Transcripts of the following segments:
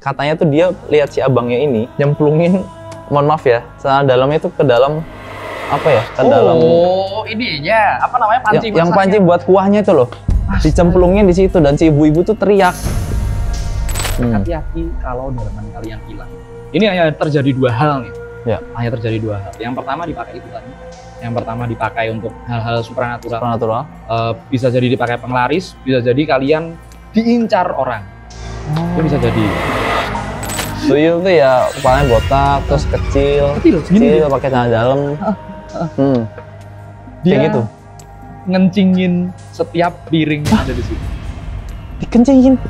Katanya tuh dia lihat si abangnya ini nyemplungin, mohon maaf ya, celana dalamnya itu ke dalam apa ya? Ke dalam. Oh, ininya apa namanya, panci yang panci buat kuahnya itu loh. Dicemplungin di situ dan si ibu-ibu tuh teriak. Hati-hati kalau dalaman kalian hilang. Ini hanya terjadi dua hal nih. Ya. Hanya terjadi dua hal. Yang pertama dipakai itu tadi. Yang pertama dipakai untuk hal-hal supranatural. Bisa jadi dipakai penglaris, bisa jadi kalian diincar orang. Itu bisa jadi. Tuyul tuh ya kepalanya botak, terus kecil pakai celana dalam. Dia kayak gitu. Ngencingin setiap piring yang ada di situ. Dikencingin.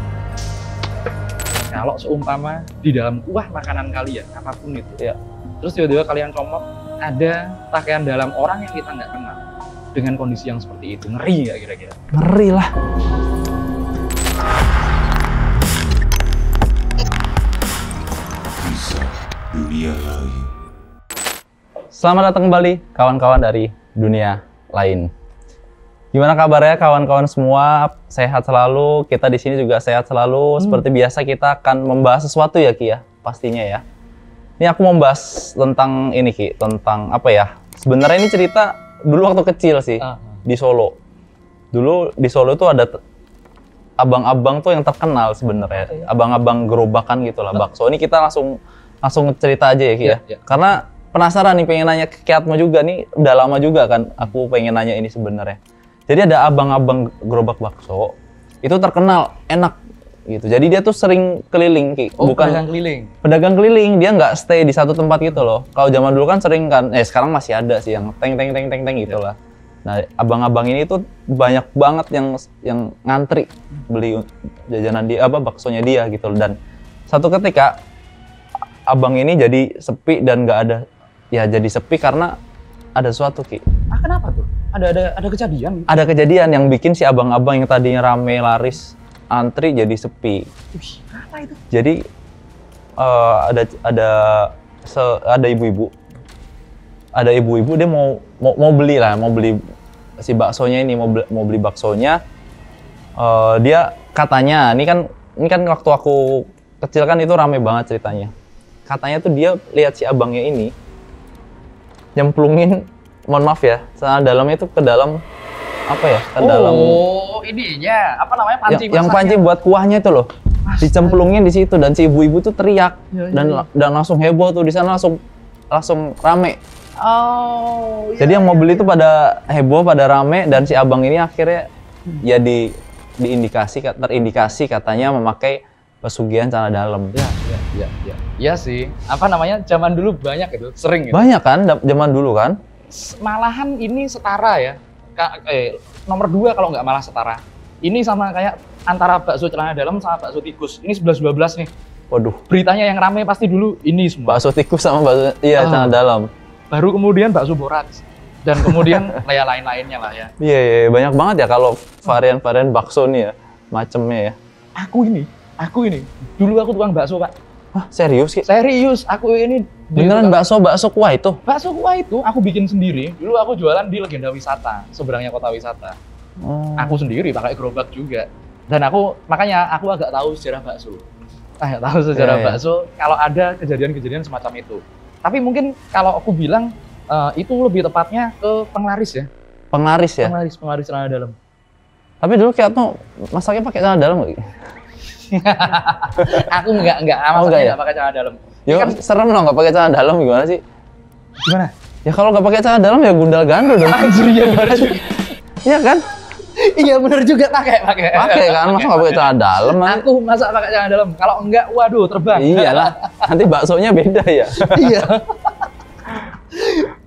Kalau seumpama di dalam kuah makanan kalian, apapun itu, ya. Terus tiba-tiba kalian comot, ada pakaian dalam orang yang kita nggak kenal dengan kondisi yang seperti itu, ngeri nggak kira-kira? Ngeri lah. Dunia lain. Selamat datang kembali kawan-kawan dari dunia lain. Gimana kabarnya kawan-kawan semua? Sehat selalu. Kita di sini juga sehat selalu. Seperti biasa kita akan membahas sesuatu ya Ki ya, pastinya ya. Ini aku mau bahas tentang ini Ki, tentang apa ya? Sebenarnya ini cerita dulu waktu kecil sih di Solo. Dulu di Solo tuh ada abang-abang tuh yang terkenal sebenarnya. Abang-abang gerobakan gitu lah, bakso. Ini kita langsung cerita aja ya Ki ya. Karena penasaran nih, pengen nanya ke Kiatmo juga nih, udah lama juga kan aku pengen nanya ini sebenarnya. Jadi ada abang-abang gerobak bakso, itu terkenal enak gitu. Jadi dia tuh sering keliling Ki. Bukan pedagang keliling. Pedagang keliling, dia nggak stay di satu tempat gitu loh. Kalau zaman dulu kan sering kan, sekarang masih ada sih yang teng gitu lah. Nah, abang-abang ini tuh banyak banget yang ngantri beli jajanan dia, baksonya dia gitu loh. Dan satu ketika abang ini jadi sepi dan nggak ada, ya jadi sepi karena ada sesuatu Ki. Kenapa tuh? Ada kejadian? Ada kejadian yang bikin si abang-abang yang tadinya rame laris antri jadi sepi. Apa itu? Jadi ada ibu-ibu. Ada ibu-ibu dia mau beli si baksonya ini, mau beli baksonya. Dia katanya, ini kan waktu aku kecil kan itu rame banget ceritanya. Katanya tuh dia lihat si abangnya ini nyemplungin, mohon maaf ya, celana dalamnya itu ke dalam apa ya? Ke dalam. Oh, ininya apa namanya, panci yang panci buat kuahnya itu loh. Dicemplungin di situ dan si ibu-ibu tuh teriak dan langsung heboh tuh di sana, langsung rame. Jadi yang mau beli itu pada heboh, pada rame, dan si abang ini akhirnya ya terindikasi katanya memakai pesugihan celana dalam. Iya sih. Apa namanya? Zaman dulu banyak itu, sering gitu. Banyak kan zaman dulu kan? Malahan ini setara ya. Nomor 2 kalau nggak malah setara. Ini sama kayak antara bakso celana dalam sama bakso tikus. Ini 11-12 nih. Waduh. Beritanya yang rame pasti dulu ini semua. Bakso tikus sama bakso celana dalam. Baru kemudian bakso boraks. Dan kemudian lain-lainnya lah ya. Iya, banyak banget ya kalau varian-varian bakso nih ya, macemnya ya. Aku ini. Dulu aku tukang bakso, Pak. Hah, serius Ki? Serius, aku ini beneran bakso kuah itu? Bakso kuah itu aku bikin sendiri. Dulu aku jualan di Legenda Wisata, seberangnya kota wisata. Aku sendiri pakai gerobak juga. Dan makanya aku agak tahu sejarah bakso. Bakso kalau ada kejadian-kejadian semacam itu. Tapi mungkin kalau aku bilang itu lebih tepatnya ke penglaris ya. Penglaris ya? Penglaris celana dalam. Tapi dulu Kiatmo masaknya pakai celana dalam nggak? Aku enggak pakai celana dalam. Ya kan serem loh nggak pakai celana dalam, gimana sih? Gimana? Ya kalau nggak pakai celana dalam ya gundal gandul dong. Anjir, iya kan? Iya benar juga, pakai kan, masa nggak pakai celana dalam? Aku masa pakai celana dalam? Kalau enggak, waduh, terbang. Iyalah, nanti baksonya beda ya.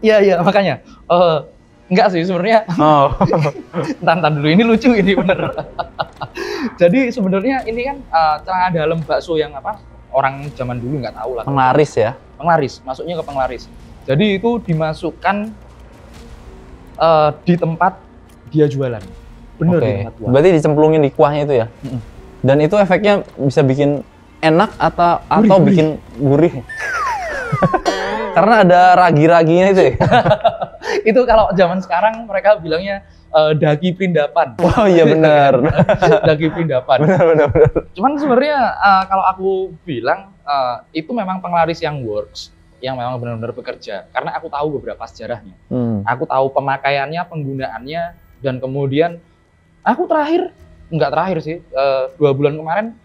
Iya, makanya. Enggak sih sebenarnya. Entar dulu, ini lucu ini bener. Jadi sebenarnya ini kan celana dalam bakso yang apa? Orang zaman dulu nggak tahu lah. Penglaris ya? Penglaris, masuknya ke penglaris. Jadi itu dimasukkan di tempat dia jualan. Bener. Di tempat jualan. Berarti dicemplungin di kuahnya itu ya? Dan itu efeknya bisa bikin enak atau bikin gurih? Karena ada ragi-raginya itu ya? Itu kalau zaman sekarang mereka bilangnya daki perindapan. Oh iya benar. Daki perindapan. Benar. Cuman sebenarnya kalau aku bilang itu memang penglaris yang works, yang memang benar-benar bekerja. Karena aku tahu beberapa sejarahnya. Aku tahu pemakaiannya, penggunaannya, dan kemudian aku nggak terakhir sih, 2 bulan kemarin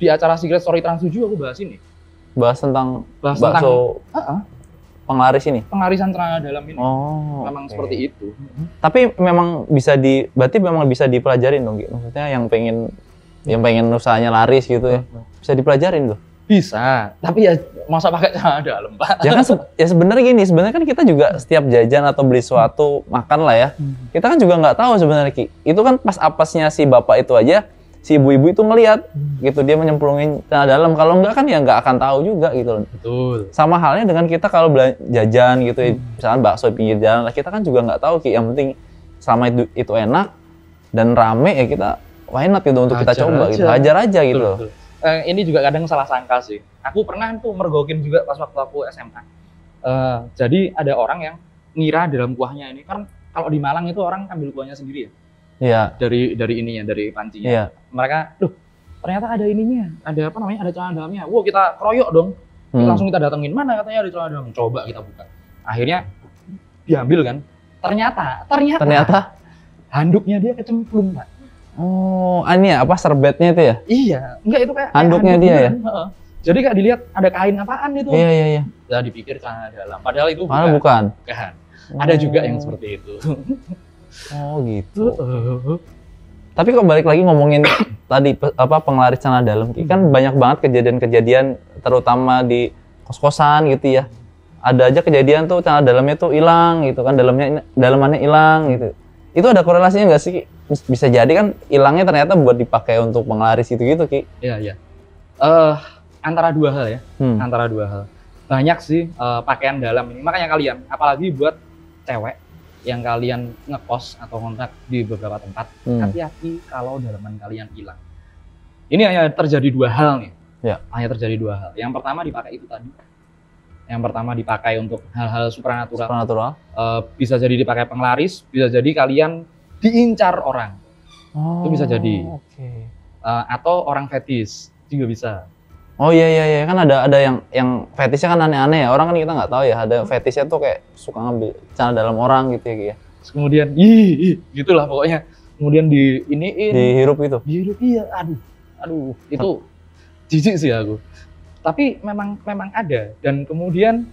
di acara Secret Story Trans 7 aku bahas ini. Bahas tentang bakso penglaris ini? Pengarisan celana dalam ini. Oh, memang okay. Seperti itu. Tapi memang berarti memang bisa dipelajarin dong, Gi? Maksudnya yang pengen usahanya laris gitu ya, bisa dipelajarin tuh? Bisa, tapi ya masa pakai celana dalam, Pak? Ya kan ya sebenarnya kan kita juga setiap jajan atau beli sesuatu, makan lah ya, kita kan juga nggak tahu sebenarnya, Ki. Itu kan pas apesnya si bapak itu aja, si ibu-ibu itu ngelihat gitu, dia menyemplungin celana dalam. Kalau enggak kan ya nggak akan tahu juga gitu. Betul. Sama halnya dengan kita kalau jajan gitu, misalkan bakso di pinggir jalan, kita kan juga nggak tahu, Ki. Yang penting selama itu enak dan rame ya kita why not gitu untuk kita coba gitu, hajar aja gitu. Betul. Ini juga kadang salah sangka sih. Aku pernah tuh mergokin juga pas waktu aku SMA. Jadi ada orang yang ngira dalam kuahnya ini, kan kalau di Malang itu orang ambil kuahnya sendiri ya. Iya. Dari ininya, dari pancinya. Iya. Mereka, ternyata ada ininya, ada celana dalamnya. Wow, kita keroyok dong. Langsung kita datengin, mana katanya ada celana dalam. Coba kita buka. Akhirnya diambil kan. Ternyata handuknya dia kecemplung, Pak. Oh, ini ya, apa serbetnya itu ya? Iya, enggak itu kayak handuknya dia ya? Jadi kayak dilihat ada kain apaan itu. Iya. Ya dipikir celana dalam, padahal itu bukan. Ada juga yang seperti itu. Oh gitu. Tapi kok balik lagi ngomongin tadi penglaris celana dalam, kan banyak banget kejadian-kejadian terutama di kos-kosan gitu ya. Ada aja kejadian tuh celana dalamnya tuh hilang gitu kan, dalamannya hilang gitu. Itu ada korelasinya nggak sih, Ki? Bisa jadi kan hilangnya ternyata buat dipakai untuk penglaris gitu, Ki. Iya. Antara dua hal ya. Antara dua hal. Banyak sih pakaian dalam ini. Makanya kalian, apalagi buat cewek yang kalian ngekos atau kontrak di beberapa tempat, hati-hati kalau dalaman kalian hilang. Ini hanya terjadi 2 hal nih. Ya. Hanya terjadi 2 hal. Yang pertama dipakai itu tadi. Yang pertama dipakai untuk hal-hal supranatural. Bisa jadi dipakai penglaris, bisa jadi kalian diincar orang. Itu bisa jadi. Okay. Atau orang fetis juga bisa. Oh iya, kan ada yang fetisnya kan aneh-aneh ya. Orang kan kita nggak tahu ya, ada fetisnya tuh kayak suka ngambil celana dalam orang gitu ya. Terus kemudian gitulah pokoknya. Kemudian dihirup gitu. Dihirup, iya. Aduh, itu jijik sih aku. Tapi memang ada, dan kemudian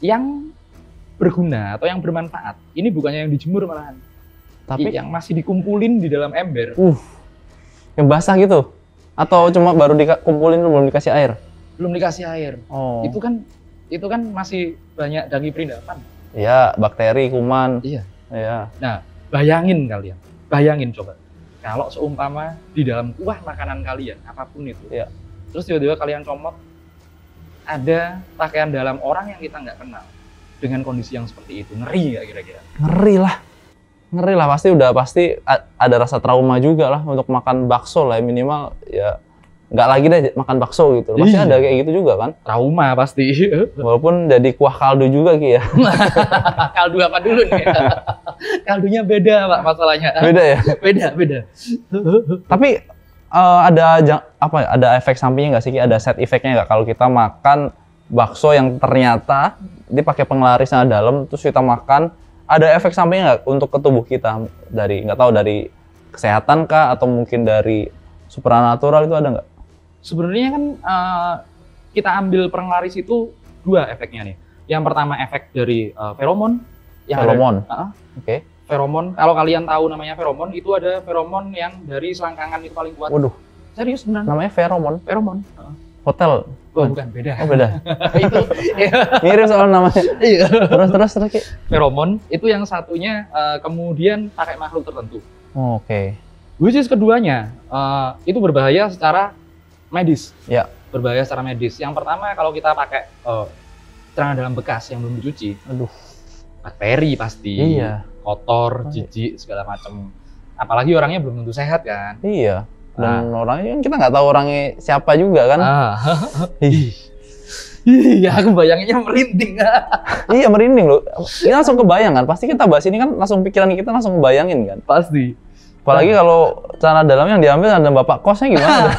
yang berguna atau yang bermanfaat ini bukannya yang dijemur malahan, tapi yang masih dikumpulin di dalam ember. Yang basah gitu? Atau cuma baru dikumpulin belum dikasih air? Belum dikasih air. Oh. Itu kan masih banyak daki perindapan. Iya, bakteri, kuman. Iya. Nah, bayangin coba kalau seumpama di dalam kuah makanan kalian apapun itu. Iya. Terus tiba-tiba kalian comot, ada pakaian dalam orang yang kita nggak kenal dengan kondisi yang seperti itu. Ngeri nggak kira-kira? Ngeri lah, pasti ada rasa trauma juga lah untuk makan bakso lah, minimal ya nggak lagi deh makan bakso gitu. Pasti ada kayak gitu juga kan? Trauma pasti. Walaupun jadi kuah kaldu juga Ki ya. Kaldu apa dulu nih? Kaldunya beda Pak masalahnya. Beda ya? Beda. Tapi ada efek sampingnya nggak sih, Ki? Ada side effect-nya nggak kalau kita makan bakso yang ternyata dia pakai penglaris celana dalam, terus kita makan, ada efek sampingnya nggak untuk ke tubuh kita, dari kesehatan kah atau mungkin dari supranatural, itu ada nggak? Sebenarnya kan kita ambil penglaris itu 2 efeknya nih. Yang pertama efek dari feromon. Oke. Feromon, kalau kalian tahu namanya feromon, itu ada feromon yang dari selangkangan itu paling kuat. Waduh. Serius beneran. Namanya feromon? Hotel. Oh, bukan, beda. Oh, beda. Itu mirip soal namanya. Iya. Terus Ki. Feromon itu yang satunya kemudian pakai makhluk tertentu. Oh, oke. Which is keduanya itu berbahaya secara medis. Ya. Berbahaya secara medis. Yang pertama kalau kita pakai celana dalam bekas yang belum dicuci. Aduh. Bakteri pasti. Iya. Kotor, jijik, segala macam. Apalagi orangnya belum tentu sehat kan. Iya. Dan orangnya kan kita nggak tahu orangnya siapa juga kan. Iya, aku bayanginnya merinding. Iya merinding loh. Ini langsung kebayang kan. Pasti kita bahas ini kan langsung pikiran kita langsung ngebayangin kan. Pasti. Apalagi kalau celana dalam yang diambil ada bapak kosnya gimana?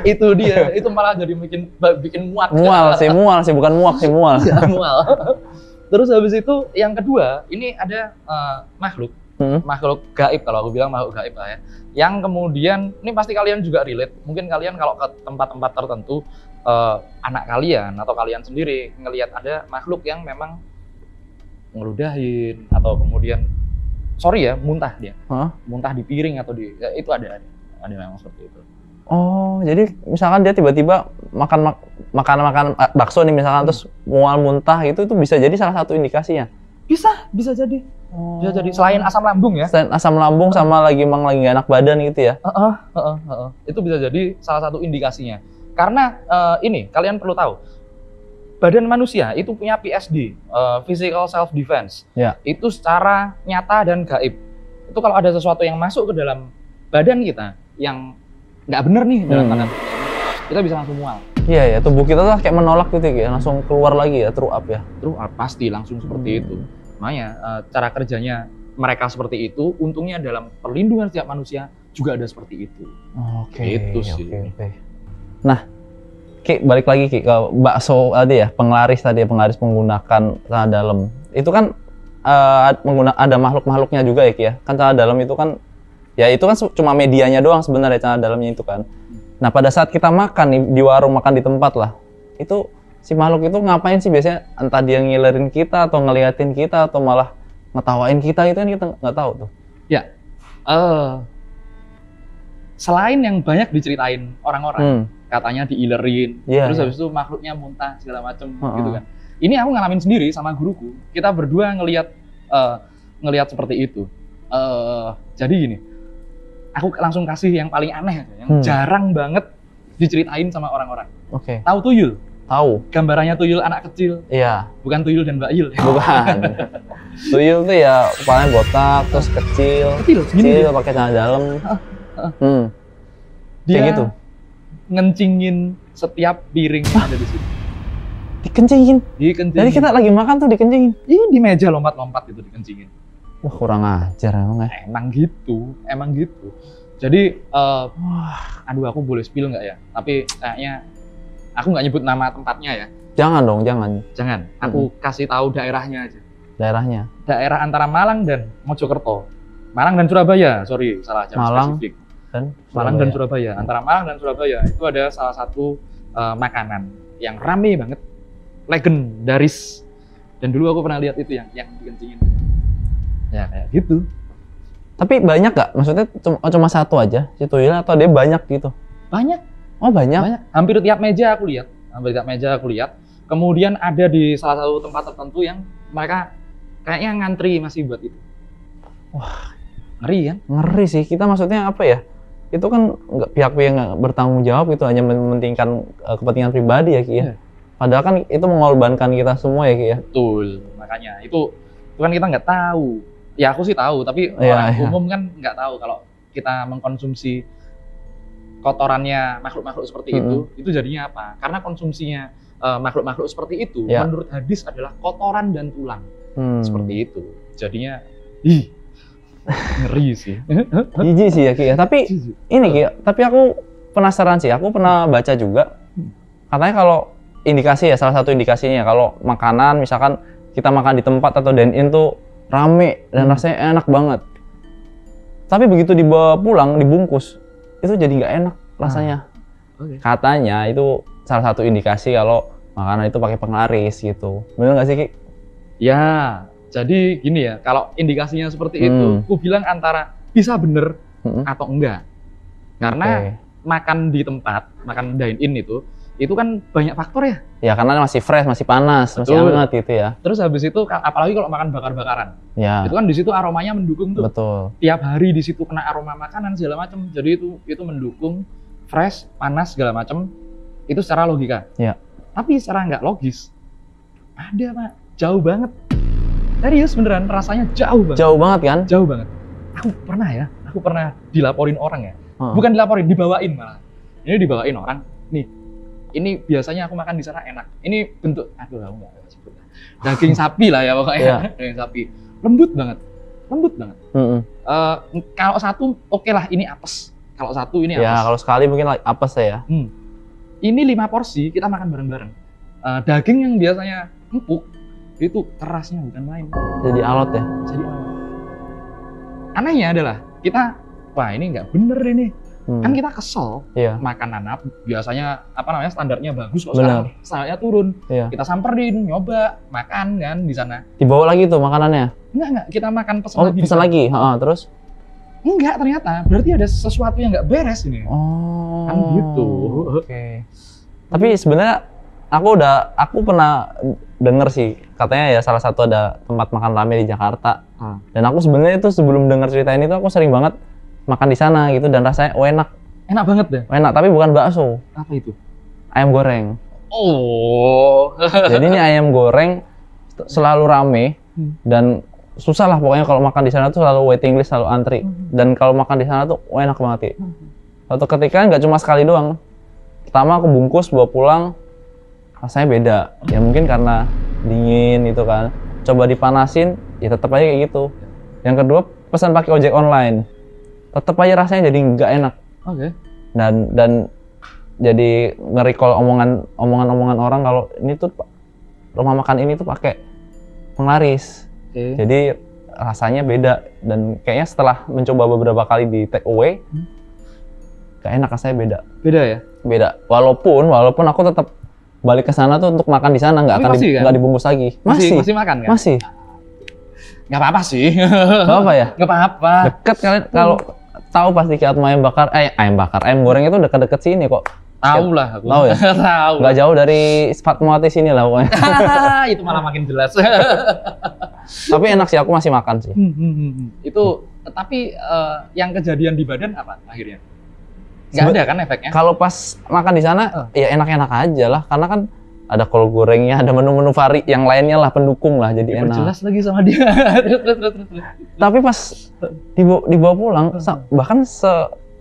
Itu dia. Itu malah jadi bikin muak. Mual sih, bukan muak sih, mual. Ya, mual. Terus habis itu yang kedua, ini ada makhluk. Makhluk gaib, kalau aku bilang makhluk gaib lah ya. Yang kemudian, ini pasti kalian juga relate. Mungkin kalian kalau ke tempat-tempat tertentu, anak kalian atau kalian sendiri ngelihat ada makhluk yang memang ngeludahin atau kemudian, sorry ya, muntah dia. Muntah di piring atau di, ya, itu ada memang seperti itu. Oh, jadi misalkan dia tiba-tiba makan bakso nih misalkan terus mual muntah itu bisa jadi salah satu indikasinya. Bisa jadi. Bisa jadi selain asam lambung ya. Selain asam lambung sama lagi lagi gak enak badan gitu ya. Itu bisa jadi salah satu indikasinya. Karena ini kalian perlu tahu. Badan manusia itu punya PSD, physical self defense. Ya. Itu secara nyata dan gaib. Itu kalau ada sesuatu yang masuk ke dalam badan kita yang nggak bener nih dalam tanda kita bisa langsung mual. Iya ya, tubuh kita tuh kayak menolak gitu ya, langsung keluar lagi ya, throw up ya. Throw up pasti langsung seperti itu. Makanya cara kerjanya mereka seperti itu, untungnya dalam perlindungan setiap manusia juga ada seperti itu. Oke. Itu sih. Oke. Nah, Ki, balik lagi Ki ke bakso tadi ya, penglaris menggunakan celana dalam. Itu kan ada makhluk-makhluknya juga ya Ki ya. Kan celana dalam itu kan ya itu kan cuma medianya doang sebenarnya celana dalamnya itu kan. Nah pada saat kita makan nih di warung, makan di tempat lah, itu si makhluk itu ngapain sih biasanya? Entah dia ngilerin kita atau ngeliatin kita atau malah ngetawain kita, itu kan kita nggak tahu tuh. Ya, selain yang banyak diceritain orang-orang, katanya diilerin, terus habis itu makhluknya muntah segala macem gitu kan. Ini aku ngalamin sendiri sama guruku. Kita berdua ngelihat seperti itu. Jadi gini. Aku langsung kasih yang paling aneh aja, yang jarang banget diceritain sama orang-orang. Oke. Tahu tuyul? Tahu. Gambarannya tuyul anak kecil. Iya. Bukan tuyul dan Mbak Il. Bukan. Tuyul tuh ya kepalanya botak, terus kecil, pakai celana dalam. Dia kayak gitu. Ngencingin setiap piring yang ada di situ. Dikencingin. Jadi kita lagi makan tuh dikencingin. Iya, di meja lompat-lompat gitu dikencingin. Wah, kurang ajar emang ya. Emang gitu. Jadi, aduh aku boleh spill nggak ya? Tapi kayaknya aku nggak nyebut nama tempatnya ya. Jangan dong, jangan. Aku kasih tahu daerahnya aja. Daerahnya? Daerah antara Malang dan Mojokerto. Malang dan Surabaya, sorry salah jam spesifik. Malang dan Surabaya. Antara Malang dan Surabaya itu ada salah satu makanan yang rame banget, legendaris. Dan dulu aku pernah lihat itu yang dikencingin. Ya kayak gitu. Tapi banyak gak? Maksudnya cuma satu aja si tuyul atau dia banyak gitu? Banyak. Oh banyak? Hampir tiap meja aku lihat. Kemudian ada di salah satu tempat tertentu yang mereka kayaknya ngantri masih buat itu. Wah, ngeri kan? Ngeri sih. Kita maksudnya apa ya? Itu kan pihak-pihak yang bertanggung jawab, itu hanya mementingkan kepentingan pribadi ya Ki ya. Padahal kan itu mengorbankan kita semua ya Ki ya. Betul. Makanya itu kan kita nggak tahu. Ya aku sih tahu, tapi orang umum kan nggak tahu kalau kita mengkonsumsi kotorannya makhluk-makhluk seperti itu jadinya apa? Karena konsumsinya makhluk-makhluk seperti itu, menurut hadis adalah kotoran dan tulang. Seperti itu. Jadinya, ngeri sih. Jijik sih ya Ki ya. Tapi ini Ki, tapi aku penasaran sih. Aku pernah baca juga, katanya kalau indikasi ya, salah satu indikasinya kalau makanan misalkan kita makan di tempat atau dine-in tuh rame dan rasanya enak banget. Tapi begitu dibawa pulang, dibungkus, itu jadi nggak enak rasanya. Katanya itu salah satu indikasi kalau makanan itu pakai penglaris gitu. Bener nggak sih Ki? Ya, jadi gini ya, kalau indikasinya seperti itu, aku bilang antara bisa bener atau enggak. Karena makan di tempat, makan dine-in itu kan banyak faktor ya. Ya karena masih fresh, masih panas, masih hangat gitu ya. Terus habis itu apalagi kalau makan bakar-bakaran. Ya. Itu kan di situ aromanya mendukung tuh. Betul. Tiap hari di situ kena aroma makanan segala macam. Jadi itu mendukung fresh, panas segala macam. Itu secara logika. Ya. Tapi secara nggak logis. Ada Pak, jauh banget. Serius beneran rasanya jauh banget. Jauh banget kan? Jauh banget. Aku pernah dilaporin orang ya. Bukan dilaporin, dibawain malah. Ini dibawain orang. Nih, ini biasanya aku makan di sana enak. Ini bentuk, aduh aku nggak sebut. Daging sapi lah ya pokoknya. Iya. Daging sapi, lembut banget. Kalau satu oke lah, ini apes. Kalau satu ini apes. Ya kalau sekali mungkin apes ya. Ini 5 porsi kita makan bareng-bareng. Daging yang biasanya empuk itu kerasnya bukan main. Jadi alot ya. Jadi anehnya adalah kita, wah ini nggak bener ini. Kan kita kesel Iya. makan nanap, biasanya standarnya bagus kok, Benar. sekarang standarnya turun. Iya. Kita samperin, nyoba, makan kan di sana. Dibawa lagi tuh makanannya. Enggak, kita makan pesen Oh, lagi. pesan lagi. Terus? Enggak, ternyata berarti ada sesuatu yang nggak beres ini. Oh. Kan gitu. Oke. Tapi sebenarnya aku pernah denger sih, katanya ya salah satu ada tempat makan rame di Jakarta. Dan aku sebenarnya itu sebelum dengar cerita ini tuh aku sering banget makan di sana gitu dan rasanya enak. Enak banget deh. Enak, tapi bukan bakso. Apa itu? Ayam goreng. Oh. Jadi ini ayam goreng selalu rame dan susah lah pokoknya kalau makan di sana tuh selalu waiting list, selalu antri. Dan kalau makan di sana tuh enak banget. Suatu ketika nggak cuma sekali doang. Pertama aku bungkus bawa pulang, rasanya beda. Ya mungkin karena dingin gitu kan. Coba dipanasin, ya tetap aja kayak gitu. Yang kedua pesan pakai ojek online, tetap aja rasanya jadi nggak enak. Oke. Dan jadi nge-recall omongan orang kalau ini tuh rumah makan ini tuh pakai penglaris. Jadi rasanya beda dan kayaknya setelah mencoba beberapa kali di take away, gak enak, rasanya beda. Beda ya? Beda. Walaupun aku tetap balik ke sana tuh untuk makan di sana, nggak akan nggak dibungkus lagi. Masih makan kan? Masih. Nggak apa-apa sih. Nggak apa ya? Nggak apa-apa. Deket kalian kalau tahu pasti Ki Atma ayam goreng itu dekat-dekat sini kok. Tahu lah aku. Tahu ya? Tahu. Nggak jauh dari Fatmawati sini lah pokoknya. Itu malah makin jelas. Tapi enak sih, aku masih makan sih. Itu tapi yang kejadian di badan apa akhirnya? Nggak ada kan efeknya? Kalau pas makan di sana ya enak-enak aja lah, karena kan ada kol gorengnya, ada menu-menu vari yang lainnya lah, pendukung lah, jadi enak. Jelas lagi sama dia. Terus. Tapi pas dibawa pulang, bahkan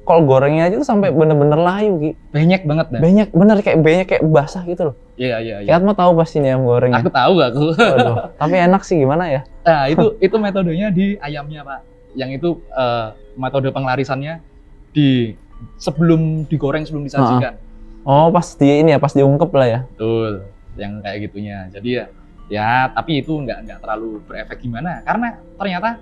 kol gorengnya aja tuh sampai bener-bener layu, Ki. Banyak banget dah. Banyak kayak basah gitu loh. Iya. Ki Atma tahu pasti nih ayam gorengnya. Aku tahu aku. Waduh, tapi enak sih, gimana ya? Nah, itu metodenya di ayamnya, Pak. Yang itu metode penglarisannya sebelum digoreng, sebelum disajikan. Oh, pas diungkep lah ya. Betul, yang kayak gitunya. Jadi ya tapi itu nggak terlalu berefek gimana, karena ternyata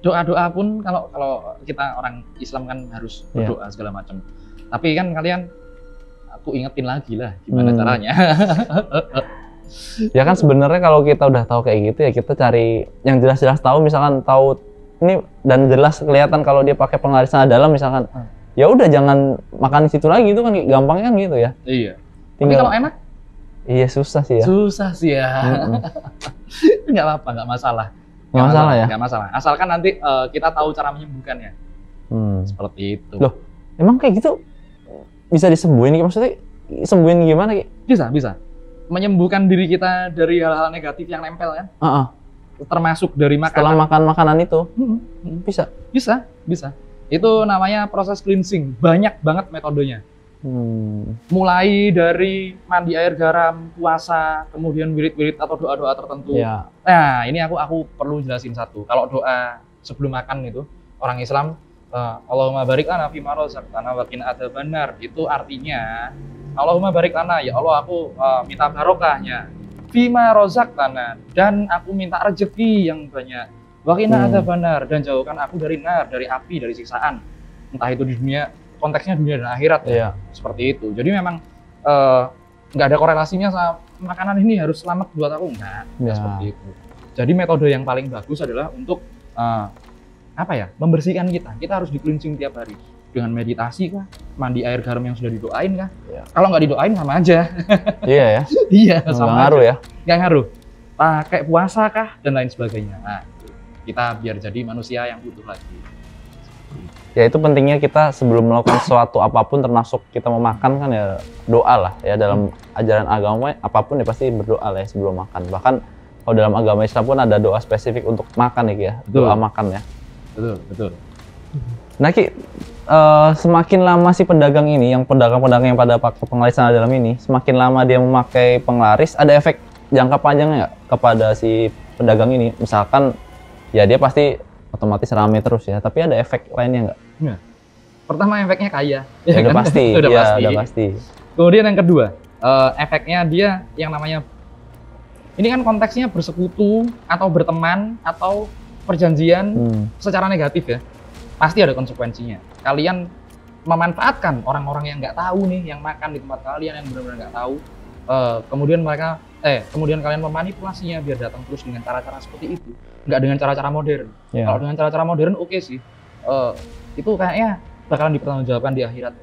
doa pun kalau kita orang Islam kan harus berdoa segala macam. Tapi kan kalian, aku ingetin lagi lah gimana caranya. Ya kan sebenarnya kalau kita udah tahu kayak gitu ya kita cari yang jelas-jelas tahu, misalkan tahu ini dan jelas kelihatan kalau dia pakai pengarisan dalam misalkan. Ya udah jangan makan di situ lagi, itu kan gampangnya kan gitu ya. Iya. Tinggal, tapi kalau enak? Iya susah sih ya. Nggak apa-apa, nggak masalah. Nggak masalah ya? Nggak masalah. Asalkan nanti kita tahu cara menyembuhkannya. Seperti itu. Loh, emang kayak gitu bisa disembuhin? Maksudnya sembuhin gimana, Ki? Bisa. Menyembuhkan diri kita dari hal-hal negatif yang nempel kan? Termasuk dari makanan. Setelah makan makanan itu? Bisa. Itu namanya proses cleansing. Banyak banget metodenya. Mulai dari mandi air garam, puasa, kemudian wirid-wirid atau doa-doa tertentu. Ya. Nah, ini aku perlu jelasin satu. Kalau doa sebelum makan itu, orang Islam, Allahumma barik lana fima razaqtana wa qina adzabannar. Itu artinya, Allahumma barik lana, ya Allah aku minta barokahnya. Fima razaqtana, dan aku minta rezeki yang banyak. Wa qina adzabannar, dan jauhkan aku dari nar, dari api, dari siksaan. Entah itu di dunia, konteksnya dunia dan akhirat ya. Seperti itu. Jadi memang nggak ada korelasinya sama makanan ini harus selamat buat aku, enggak seperti itu. Jadi metode yang paling bagus adalah untuk membersihkan kita. Kita harus di-cleansing tiap hari dengan meditasi kah, mandi air garam yang sudah didoain kah. Kalau nggak didoain sama aja. Iya ya. Iya, sama nggak ngaruh ya. Nggak ngaruh. Pakai puasa kah dan lain sebagainya. Nah, kita biar jadi manusia yang utuh lagi. Ya itu pentingnya kita sebelum melakukan sesuatu apapun, termasuk kita mau makan kan ya doa lah ya, dalam ajaran agama apapun ya pasti berdoa lah ya sebelum makan. Bahkan kalau dalam agama Islam pun ada doa spesifik untuk makan ya, Betul. Doa makan ya. Betul. Nah Ki, semakin lama si pedagang ini, yang pedagang-pedagang yang pada pakai penglaris sana dalam ini, semakin lama dia memakai penglaris, ada efek jangka panjangnya nggak kepada si pedagang ini? Misalkan, ya dia pasti otomatis rame terus ya, tapi ada efek lainnya nggak? Nah, pertama efeknya kaya. Ya, udah kan? pasti, Udah ya, pasti. udah pasti. Kemudian yang kedua, efeknya dia yang namanya, ini kan konteksnya bersekutu atau berteman atau perjanjian secara negatif ya, pasti ada konsekuensinya. Kalian memanfaatkan orang-orang yang nggak tahu nih, yang makan di tempat kalian yang benar-benar nggak tahu, kemudian kalian memanipulasinya biar datang terus dengan cara-cara seperti itu, nggak dengan cara-cara modern. Ya. Kalau dengan cara-cara modern oke sih, itu kayaknya bakalan dipertanggungjawabkan di akhirat.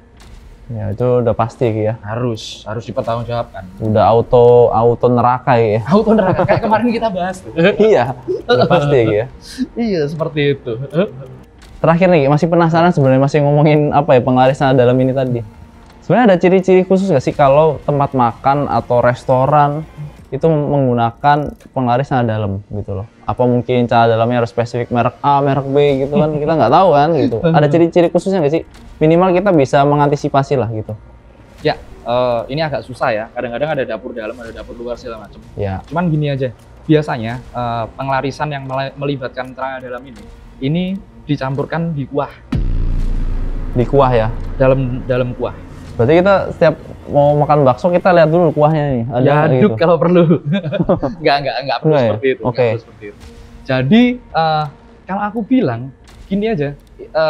Ya itu udah pasti Ki ya. Harus dipertanggungjawabkan. Udah auto neraka ya. Auto neraka kayak kemarin kita bahas tuh. Iya, udah pasti Ki ya. Iya, seperti itu. Terakhir nih, masih penasaran sebenarnya, masih ngomongin apa ya, penglaris sana dalam ini tadi. Sebenarnya ada ciri-ciri khusus nggak sih kalau tempat makan atau restoran itu menggunakan penglaris sana dalam gitu loh? Apa mungkin sana dalamnya harus spesifik merek A, merek B gitu kan? Kita nggak tahu kan gitu. Ada ciri-ciri khususnya nggak sih? Minimal kita bisa mengantisipasi lah gitu. Ya, ini agak susah ya. Kadang-kadang ada dapur dalam, ada dapur luar segala macam. Ya. Cuman gini aja. Biasanya penglarisan yang melibatkan celana dalam ini dicampurkan di kuah. Di kuah ya? Dalam kuah. Berarti kita setiap mau makan bakso kita lihat dulu kuahnya nih. Ada Ya, gitu. aduk kalau perlu. Enggak perlu Enggak ya? seperti itu. Oke. Nggak perlu seperti itu. Jadi kalau aku bilang gini aja,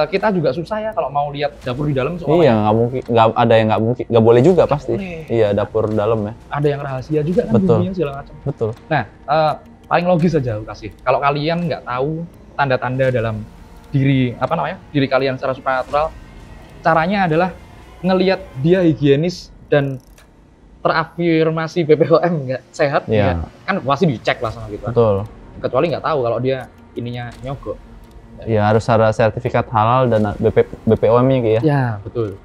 kita juga susah ya kalau mau lihat dapur di dalam soalnya. Iya, nggak mungkin, nggak ada yang nggak mungkin, nggak boleh juga pasti. boleh. Iya, dapur dalam ya. Ada yang rahasia juga kan, Betul. bumbunya segala macam. Betul. Nah, paling logis aja aku kasih. Kalau kalian nggak tahu tanda-tanda dalam diri kalian secara supernatural, caranya adalah ngelihat dia higienis dan terafirmasi BPOM nggak sehat, Iya. kan pasti dicek lah sama gitu. Betul. Kecuali nggak tahu kalau dia ininya nyogok. Ya harus ada sertifikat halal dan BPOM-nya Ki ya. Ya, betul.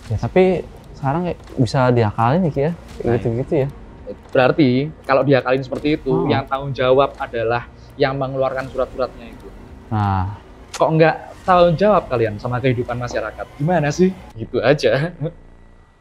Ya, tapi sekarang kayak bisa diakalin nih Ki ya. Kayak Nah, gitu-gitu ya. Berarti kalau diakalin seperti itu, Oh. yang tanggung jawab adalah yang mengeluarkan surat-suratnya itu. Nah, Kok nggak tanggung jawab kalian sama kehidupan masyarakat? Gimana sih? Gitu aja.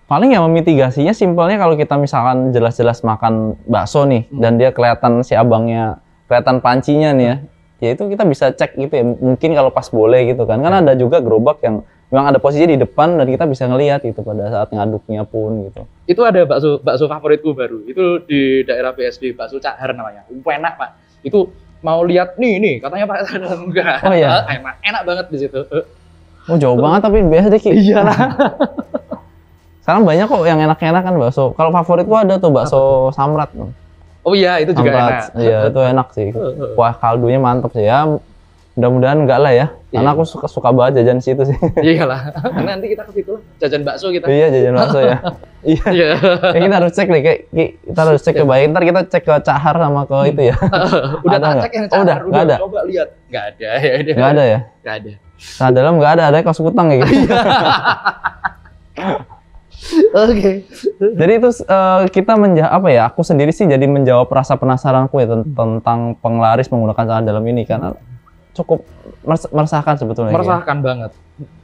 paling ya memitigasinya simpelnya kalau kita misalkan jelas-jelas makan bakso nih dan dia kelihatan si abangnya, kelihatan pancinya nih ya itu kita bisa cek gitu ya. Mungkin kalau pas boleh gitu kan. Kan ada juga gerobak yang memang ada posisinya di depan dan kita bisa ngelihat itu pada saat ngaduknya pun gitu. Itu ada bakso favoritku baru. Itu di daerah BSD, bakso Cahar namanya. Enak, Pak. Itu mau lihat nih katanya pakai sandal enggak. Oh iya. Enak banget di situ. Oh jauh banget tapi biasa deh Ki. Iyalah. Sekarang banyak kok yang enak-enak kan bakso. Kalau favoritku ada tuh bakso Samrat. Oh iya, itu juga enak. Iya, itu enak sih. Kuah kaldunya mantap sih ya. Mudah-mudahan enggak lah ya. Karena aku suka banget jajan situ sih. Iyalah. Nanti kita ke situ jajan bakso kita. Iya, jajan bakso ya. Iya. Iya. Kita harus cek nih, kita harus cek ke bayi. Ntar kita cek ke Cahar sama ke itu ya. Udah Ada tak nggak? cek yang Oh, udah, Cahar, nggak ada. Coba lihat. Nggak ada. Ya, Nggak ada ya? Nggak ada. Nah, dalam nggak ada kos kutang ya gitu. Oke. Jadi itu kita apa ya? Aku sendiri sih jadi menjawab rasa penasaranku ya tentang penglaris menggunakan celana dalam ini karena cukup meresahkan sebetulnya. Meresahkan banget.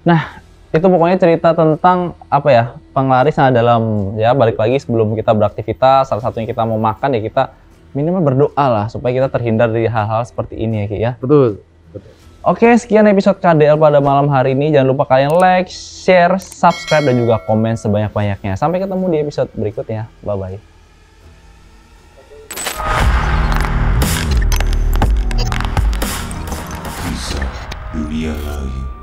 Nah, itu pokoknya cerita tentang apa ya? Penglaris celana dalam ya. Balik lagi sebelum kita beraktivitas, salah satunya kita mau makan ya kita minimal berdoa lah supaya kita terhindar dari hal-hal seperti ini ya Ki ya. Betul. Oke, sekian episode KDL pada malam hari ini. Jangan lupa kalian like, share, subscribe, dan juga komen sebanyak-banyaknya. Sampai ketemu di episode berikutnya. Bye-bye. Kisah dunia lain.